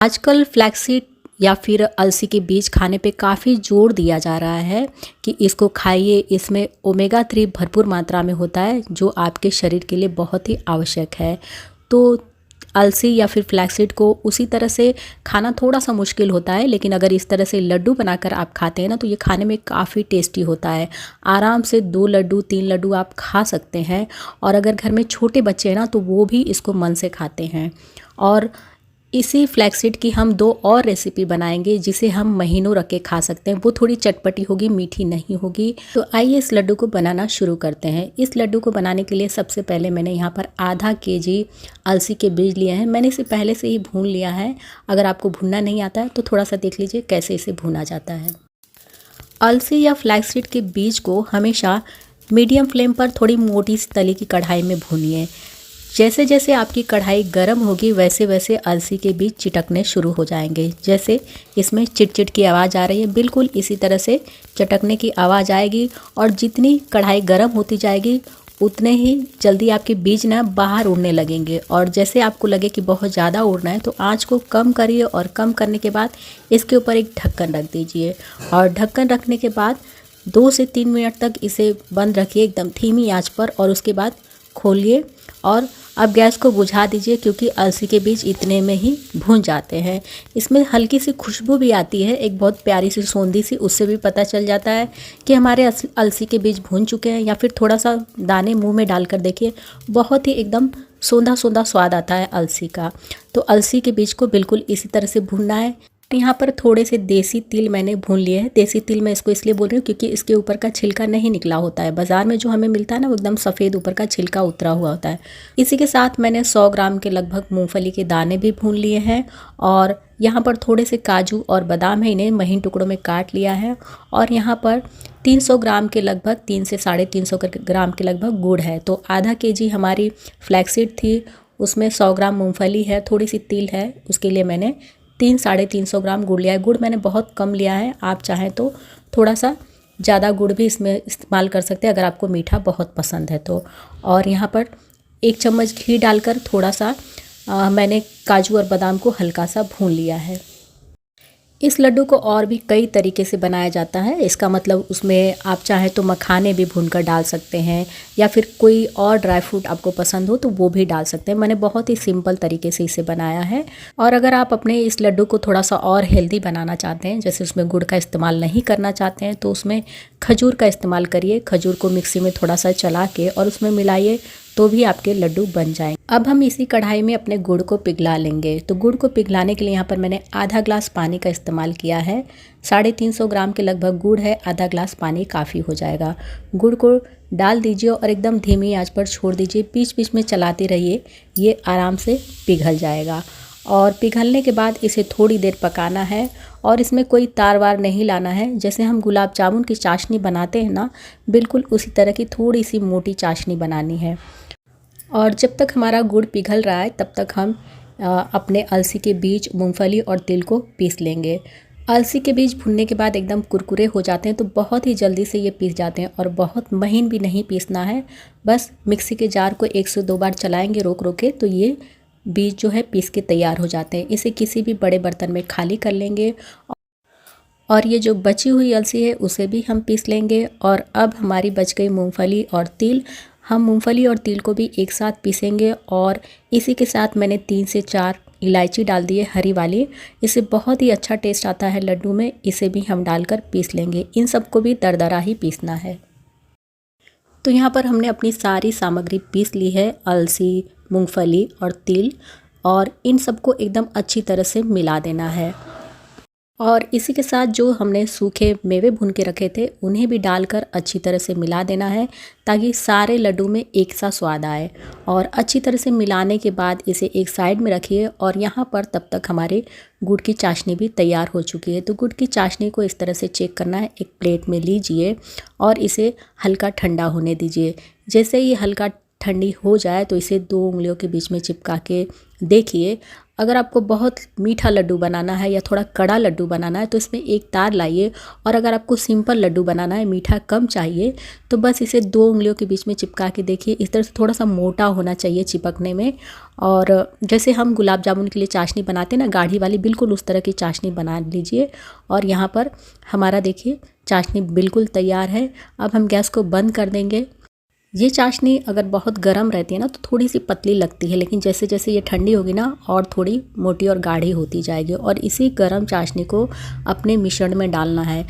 आजकल फ्लैक्सीड या फिर अलसी के बीज खाने पे काफ़ी जोर दिया जा रहा है कि इसको खाइए, इसमें ओमेगा 3 भरपूर मात्रा में होता है जो आपके शरीर के लिए बहुत ही आवश्यक है। तो अलसी या फिर फ्लैक्सीड को उसी तरह से खाना थोड़ा सा मुश्किल होता है, लेकिन अगर इस तरह से लड्डू बनाकर आप खाते हैं ना तो ये खाने में काफ़ी टेस्टी होता है। आराम से 2 लड्डू 3 लड्डू आप खा सकते हैं, और अगर घर में छोटे बच्चे हैं ना तो वो भी इसको मन से खाते हैं। और इसी फ्लैक्सीड की हम 2 और रेसिपी बनाएंगे जिसे हम महीनों रख के खा सकते हैं। वो थोड़ी चटपटी होगी, मीठी नहीं होगी। तो आइए इस लड्डू को बनाना शुरू करते हैं। इस लड्डू को बनाने के लिए सबसे पहले मैंने यहाँ पर आधा केजी अलसी के बीज लिए हैं। मैंने इसे पहले से ही भून लिया है। अगर आपको भूनना नहीं आता है तो थोड़ा सा देख लीजिए कैसे इसे भूना जाता है। अलसी या फ्लैक्सीड के बीज को हमेशा मीडियम फ्लेम पर थोड़ी मोटी सी तली की कढ़ाई में भूनिए। जैसे जैसे आपकी कढ़ाई गर्म होगी वैसे वैसे अलसी के बीज चिटकने शुरू हो जाएंगे। जैसे इसमें चिटचिट की आवाज़ आ रही है, बिल्कुल इसी तरह से चटकने की आवाज़ आएगी। और जितनी कढ़ाई गर्म होती जाएगी उतने ही जल्दी आपके बीज ना बाहर उड़ने लगेंगे। और जैसे आपको लगे कि बहुत ज़्यादा उड़ना है तो आँच को कम करिए, और कम करने के बाद इसके ऊपर एक ढक्कन रख दीजिए। और ढक्कन रखने के बाद 2 से 3 मिनट तक इसे बंद रखिए एकदम धीमी आंच पर, और उसके बाद खोलिए और अब गैस को बुझा दीजिए, क्योंकि अलसी के बीज इतने में ही भून जाते हैं। इसमें हल्की सी खुशबू भी आती है, एक बहुत प्यारी सी सौंधी सी, उससे भी पता चल जाता है कि हमारे अलसी के बीज भून चुके हैं। या फिर थोड़ा सा दाने मुंह में डालकर देखिए, बहुत ही एकदम सौंधा सौंधा स्वाद आता है अलसी का। तो अलसी के बीज को बिल्कुल इसी तरह से भूनना है। यहाँ पर थोड़े से देसी तिल मैंने भून लिए हैं। देसी तिल मैं इसको इसलिए बोल रही हूँ क्योंकि इसके ऊपर का छिलका नहीं निकला होता है। बाज़ार में जो हमें मिलता है ना वो एकदम सफ़ेद ऊपर का छिलका उतरा हुआ होता है। इसी के साथ मैंने 100 ग्राम के लगभग मूंगफली के दाने भी भून लिए हैं, और यहाँ पर थोड़े से काजू और बादाम है, इन्हें महीन टुकड़ों में काट लिया है। और यहाँ पर 300 ग्राम के लगभग 3 से 350 ग्राम के लगभग गुड़ है। तो आधा केजी हमारी फ्लैक्सीड थी, उसमें 100 ग्राम मूँगफली है, थोड़ी सी तिल है, उसके लिए मैंने 300-350 ग्राम गुड़ लिया है। गुड़ मैंने बहुत कम लिया है, आप चाहें तो थोड़ा सा ज़्यादा गुड़ भी इसमें इस्तेमाल कर सकते हैं अगर आपको मीठा बहुत पसंद है तो। और यहाँ पर 1 चम्मच घी डालकर थोड़ा सा मैंने काजू और बादाम को हल्का सा भून लिया है। इस लड्डू को और भी कई तरीके से बनाया जाता है। इसका मतलब उसमें आप चाहें तो मखाने भी भूनकर डाल सकते हैं, या फिर कोई और ड्राई फ्रूट आपको पसंद हो तो वो भी डाल सकते हैं। मैंने बहुत ही सिंपल तरीके से इसे बनाया है। और अगर आप अपने इस लड्डू को थोड़ा सा और हेल्दी बनाना चाहते हैं, जैसे उसमें गुड़ का इस्तेमाल नहीं करना चाहते हैं, तो उसमें खजूर का इस्तेमाल करिए। खजूर को मिक्सी में थोड़ा सा चला के और उसमें मिलाइए तो भी आपके लड्डू बन जाएंगे। अब हम इसी कढ़ाई में अपने गुड़ को पिघला लेंगे। तो गुड़ को पिघलाने के लिए यहाँ पर मैंने आधा ग्लास पानी का इस्तेमाल किया है। 350 ग्राम के लगभग गुड़ है, आधा ग्लास पानी काफ़ी हो जाएगा। गुड़ को डाल दीजिए और एकदम धीमी आंच पर छोड़ दीजिए। बीच बीच में चलाते रहिए, ये आराम से पिघल जाएगा। और पिघलने के बाद इसे थोड़ी देर पकाना है, और इसमें कोई तार वार नहीं लाना है। जैसे हम गुलाब जामुन की चाशनी बनाते हैं ना, बिल्कुल उसी तरह की थोड़ी सी मोटी चाशनी बनानी है। और जब तक हमारा गुड़ पिघल रहा है तब तक हम अपने अलसी के बीज, मूंगफली और तिल को पीस लेंगे। अलसी के बीज भुनने के बाद एकदम कुरकुरे हो जाते हैं, तो बहुत ही जल्दी से ये पीस जाते हैं। और बहुत महीन भी नहीं पीसना है, बस मिक्सी के जार को 1 से 2 बार चलाएंगे रोक रोक के, तो ये बीज जो है पीस के तैयार हो जाते हैं। इसे किसी भी बड़े बर्तन में खाली कर लेंगे, और ये जो बची हुई अलसी है उसे भी हम पीस लेंगे। और अब हमारी बच गई मूंगफली और तिल, हम मूंगफली और तिल को भी एक साथ पीसेंगे। और इसी के साथ मैंने 3 से 4 इलायची डाल दी है, हरी वाली। इससे बहुत ही अच्छा टेस्ट आता है लड्डू में। इसे भी हम डालकर पीस लेंगे। इन सबको भी दरदरा ही पीसना है। तो यहाँ पर हमने अपनी सारी सामग्री पीस ली है, अलसी, मूंगफली और तिल, और इन सबको एकदम अच्छी तरह से मिला देना है। और इसी के साथ जो हमने सूखे मेवे भून के रखे थे उन्हें भी डालकर अच्छी तरह से मिला देना है, ताकि सारे लड्डू में एक सा स्वाद आए। और अच्छी तरह से मिलाने के बाद इसे एक साइड में रखिए। और यहाँ पर तब तक हमारे गुड़ की चाशनी भी तैयार हो चुकी है। तो गुड़ की चाशनी को इस तरह से चेक करना है, एक प्लेट में लीजिए और इसे हल्का ठंडा होने दीजिए। जैसे ही हल्का ठंडी हो जाए तो इसे 2 उंगलियों के बीच में चिपका के देखिए। अगर आपको बहुत मीठा लड्डू बनाना है या थोड़ा कड़ा लड्डू बनाना है तो इसमें एक तार लाइए, और अगर आपको सिंपल लड्डू बनाना है, मीठा कम चाहिए, तो बस इसे 2 उंगलियों के बीच में चिपका के देखिए। इस तरह से थोड़ा सा मोटा होना चाहिए चिपकने में। और जैसे हम गुलाब जामुन के लिए चाशनी बनाते हैं ना गाढ़ी वाली, बिल्कुल उस तरह की चाशनी बना लीजिए। और यहाँ पर हमारा देखिए चाशनी बिल्कुल तैयार है। अब हम गैस को बंद कर देंगे। ये चाशनी अगर बहुत गर्म रहती है ना तो थोड़ी सी पतली लगती है, लेकिन जैसे जैसे ये ठंडी होगी ना और थोड़ी मोटी और गाढ़ी होती जाएगी। और इसी गर्म चाशनी को अपने मिश्रण में डालना है।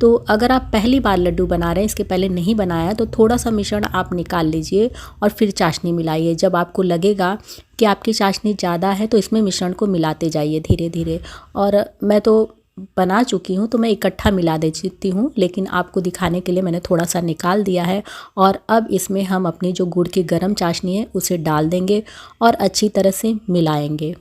तो अगर आप पहली बार लड्डू बना रहे हैं, इसके पहले नहीं बनाया, तो थोड़ा सा मिश्रण आप निकाल लीजिए और फिर चाशनी मिलाइए। जब आपको लगेगा कि आपकी चाशनी ज़्यादा है तो इसमें मिश्रण को मिलाते जाइए धीरे धीरे। और मैं तो बना चुकी हूँ तो मैं इकट्ठा मिला देती हूँ, लेकिन आपको दिखाने के लिए मैंने थोड़ा सा निकाल दिया है। और अब इसमें हम अपनी जो गुड़ की गर्म चाशनी है उसे डाल देंगे और अच्छी तरह से मिलाएंगे।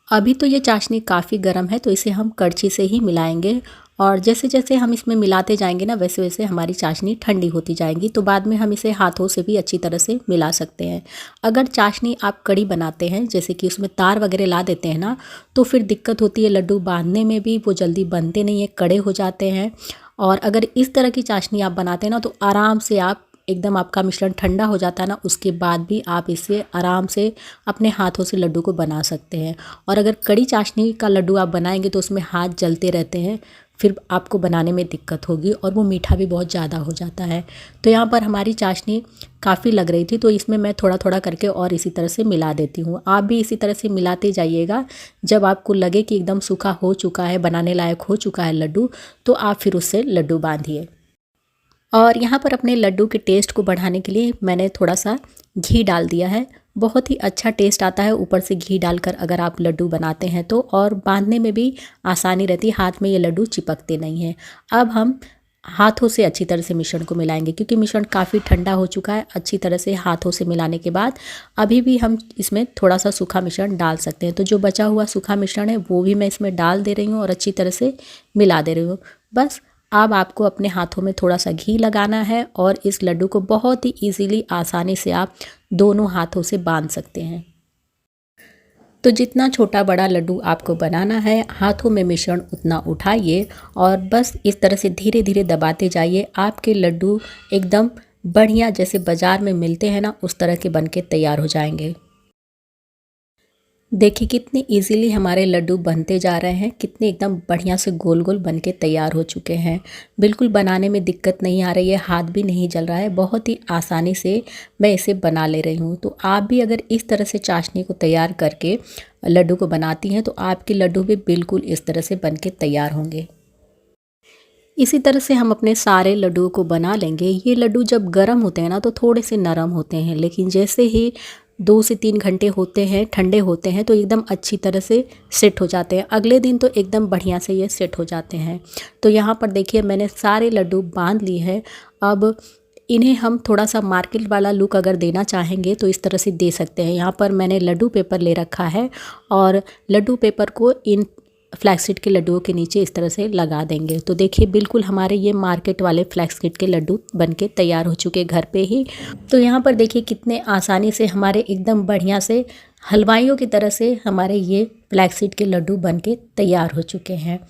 अभी तो ये चाशनी काफ़ी गर्म है तो इसे हम कड़छी से ही मिलाएंगे। और जैसे जैसे हम इसमें मिलाते जाएंगे ना वैसे वैसे हमारी चाशनी ठंडी होती जाएगी, तो बाद में हम इसे हाथों से भी अच्छी तरह से मिला सकते हैं। अगर चाशनी आप कड़ी बनाते हैं, जैसे कि उसमें तार वगैरह ला देते हैं ना, तो फिर दिक्कत होती है लड्डू बांधने में भी, वो जल्दी बनते नहीं है, कड़े हो जाते हैं। और अगर इस तरह की चाशनी आप बनाते हैं ना तो आराम से आप एकदम आपका मिश्रण ठंडा हो जाता है ना, उसके बाद भी आप इसे आराम से अपने हाथों से लड्डू को बना सकते हैं। और अगर कड़ी चाशनी का लड्डू आप बनाएंगे तो उसमें हाथ जलते रहते हैं, फिर आपको बनाने में दिक्कत होगी और वो मीठा भी बहुत ज़्यादा हो जाता है। तो यहाँ पर हमारी चाशनी काफ़ी लग रही थी तो इसमें मैं थोड़ा थोड़ा करके और इसी तरह से मिला देती हूँ। आप भी इसी तरह से मिलाते जाइएगा। जब आपको लगे कि एकदम सूखा हो चुका है, बनाने लायक हो चुका है लड्डू, तो आप फिर उससे लड्डू बांधिए। और यहाँ पर अपने लड्डू के टेस्ट को बढ़ाने के लिए मैंने थोड़ा सा घी डाल दिया है। बहुत ही अच्छा टेस्ट आता है ऊपर से घी डालकर अगर आप लड्डू बनाते हैं तो, और बांधने में भी आसानी रहती है, हाथ में ये लड्डू चिपकते नहीं हैं। अब हम हाथों से अच्छी तरह से मिश्रण को मिलाएंगे, क्योंकि मिश्रण काफ़ी ठंडा हो चुका है। अच्छी तरह से हाथों से मिलाने के बाद अभी भी हम इसमें थोड़ा सा सूखा मिश्रण डाल सकते हैं। तो जो बचा हुआ सूखा मिश्रण है वो भी मैं इसमें डाल दे रही हूँ और अच्छी तरह से मिला दे रही हूँ। बस अब आपको अपने हाथों में थोड़ा सा घी लगाना है और इस लड्डू को बहुत ही इजीली, आसानी से आप दोनों हाथों से बांध सकते हैं। तो जितना छोटा बड़ा लड्डू आपको बनाना है, हाथों में मिश्रण उतना उठाइए और बस इस तरह से धीरे धीरे दबाते जाइए। आपके लड्डू एकदम बढ़िया, जैसे बाज़ार में मिलते हैं ना, उस तरह के बनके तैयार हो जाएंगे। देखिए कितने इजीली हमारे लड्डू बनते जा रहे हैं, कितने एकदम बढ़िया से गोल गोल बन के तैयार हो चुके हैं। बिल्कुल बनाने में दिक्कत नहीं आ रही है, हाथ भी नहीं जल रहा है, बहुत ही आसानी से मैं इसे बना ले रही हूँ। तो आप भी अगर इस तरह से चाशनी को तैयार करके लड्डू को बनाती हैं तो आपके लड्डू भी बिल्कुल इस तरह से बन के तैयार होंगे। इसी तरह से हम अपने सारे लड्डुओं को बना लेंगे। ये लड्डू जब गर्म होते हैं ना तो थोड़े से नरम होते हैं, लेकिन जैसे ही 2 से 3 घंटे होते हैं, ठंडे होते हैं, तो एकदम अच्छी तरह से सेट हो जाते हैं। अगले दिन तो एकदम बढ़िया से ये सेट हो जाते हैं। तो यहाँ पर देखिए मैंने सारे लड्डू बांध लिए हैं। अब इन्हें हम थोड़ा सा मार्केट वाला लुक अगर देना चाहेंगे तो इस तरह से दे सकते हैं। यहाँ पर मैंने लड्डू पेपर ले रखा है और लड्डू पेपर को इन फ्लैक्सीड के लड्डुओं के नीचे इस तरह से लगा देंगे। तो देखिए बिल्कुल हमारे ये मार्केट वाले फ्लैक्सीड के लड्डू बनके तैयार हो चुके घर पे ही। तो यहाँ पर देखिए कितने आसानी से हमारे एकदम बढ़िया से हलवाइयों की तरह से हमारे ये फ्लैक्सीड के लड्डू बनके तैयार हो चुके हैं।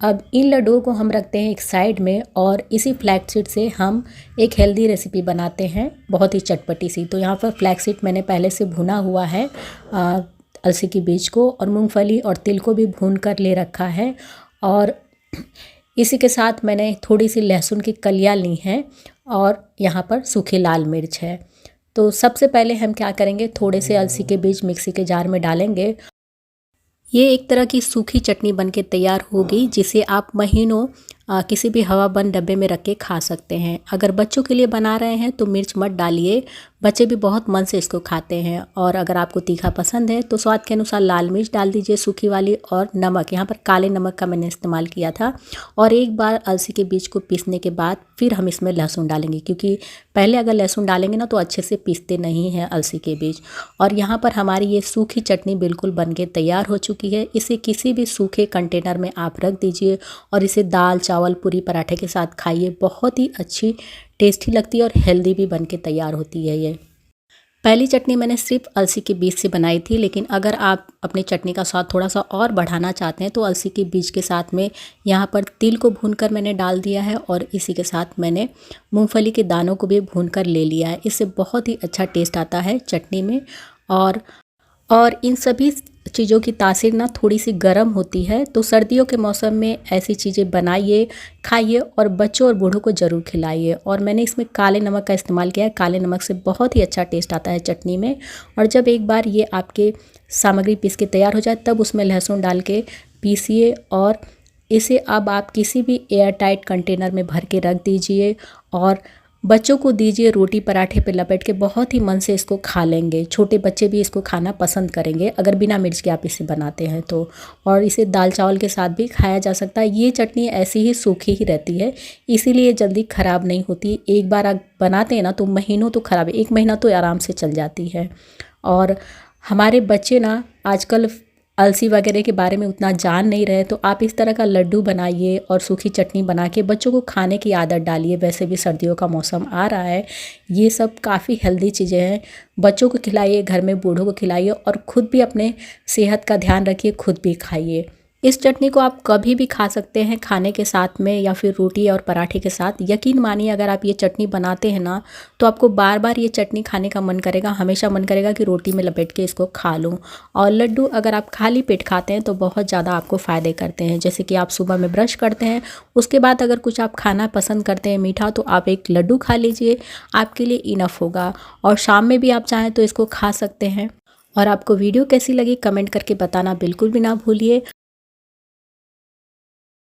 अब इन लड्डुओं को हम रखते हैं एक साइड में और इसी फ्लैक्सीड से हम एक हेल्दी रेसिपी बनाते हैं, बहुत ही चटपटी सी। तो यहाँ पर फ्लैक्सीड मैंने पहले से भुना हुआ है, अलसी के बीज को और मूंगफली और तिल को भी भून कर ले रखा है। और इसी के साथ मैंने थोड़ी सी लहसुन की कलियां ली हैं और यहाँ पर सूखी लाल मिर्च है। तो सबसे पहले हम क्या करेंगे, थोड़े से अलसी के बीज मिक्सी के जार में डालेंगे। ये एक तरह की सूखी चटनी बनके तैयार होगी जिसे आप महीनों किसी भी हवाबंद डब्बे में रख के खा सकते हैं। अगर बच्चों के लिए बना रहे हैं तो मिर्च मत डालिए, बच्चे भी बहुत मन से इसको खाते हैं। और अगर आपको तीखा पसंद है तो स्वाद के अनुसार लाल मिर्च डाल दीजिए सूखी वाली, और नमक, यहाँ पर काले नमक का मैंने इस्तेमाल किया था। और एक बार अलसी के बीज को पीसने के बाद फिर हम इसमें लहसुन डालेंगे, क्योंकि पहले अगर लहसुन डालेंगे ना तो अच्छे से पीसते नहीं हैं अलसी के बीज। और यहाँ पर हमारी ये सूखी चटनी बिल्कुल बन के तैयार हो चुकी है। इसे किसी भी सूखे कंटेनर में आप रख दीजिए और इसे दाल चावल पूरी पराठे के साथ खाइए। बहुत ही अच्छी टेस्टी लगती है और हेल्दी भी बन के तैयार होती है ये। पहली चटनी मैंने सिर्फ अलसी के बीज से बनाई थी, लेकिन अगर आप अपनी चटनी का स्वाद थोड़ा सा और बढ़ाना चाहते हैं तो अलसी के बीज के साथ में यहाँ पर तिल को भूनकर मैंने डाल दिया है और इसी के साथ मैंने मूंगफली के दानों को भी भूनकर ले लिया है। इससे बहुत ही अच्छा टेस्ट आता है चटनी में। और इन सभी चीज़ों की तासीर ना थोड़ी सी गर्म होती है, तो सर्दियों के मौसम में ऐसी चीज़ें बनाइए, खाइए और बच्चों और बूढ़ों को ज़रूर खिलाइए। और मैंने इसमें काले नमक का इस्तेमाल किया है। काले नमक से बहुत ही अच्छा टेस्ट आता है चटनी में। और जब एक बार ये आपके सामग्री पीस के तैयार हो जाए तब उसमें लहसुन डाल के पीसिए और इसे अब आप किसी भी एयर टाइट कंटेनर में भर के रख दीजिए और बच्चों को दीजिए। रोटी पराठे पे लपेट के बहुत ही मन से इसको खा लेंगे। छोटे बच्चे भी इसको खाना पसंद करेंगे अगर बिना मिर्च के आप इसे बनाते हैं तो। और इसे दाल चावल के साथ भी खाया जा सकता है। ये चटनी ऐसी ही सूखी ही रहती है, इसीलिए जल्दी ख़राब नहीं होती। एक बार आप बनाते हैं ना तो महीनों तो ख़राब है, 1 महीना तो आराम से चल जाती है। और हमारे बच्चे ना आजकल अलसी वगैरह के बारे में उतना जान नहीं रहे, तो आप इस तरह का लड्डू बनाइए और सूखी चटनी बना के बच्चों को खाने की आदत डालिए। वैसे भी सर्दियों का मौसम आ रहा है, ये सब काफ़ी हेल्दी चीज़ें हैं। बच्चों को खिलाइए, घर में बूढ़ों को खिलाइए और ख़ुद भी अपने सेहत का ध्यान रखिए, खुद भी खाइए। इस चटनी को आप कभी भी खा सकते हैं, खाने के साथ में या फिर रोटी और पराठे के साथ। यकीन मानिए अगर आप ये चटनी बनाते हैं ना तो आपको बार बार ये चटनी खाने का मन करेगा, हमेशा मन करेगा कि रोटी में लपेट के इसको खा लूँ। और लड्डू अगर आप खाली पेट खाते हैं तो बहुत ज़्यादा आपको फ़ायदे करते हैं। जैसे कि आप सुबह में ब्रश करते हैं, उसके बाद अगर कुछ आप खाना पसंद करते हैं मीठा, तो आप एक लड्डू खा लीजिए, आपके लिए इनफ होगा। और शाम में भी आप चाहें तो इसको खा सकते हैं। और आपको वीडियो कैसी लगी कमेंट करके बताना बिल्कुल भी ना भूलिए।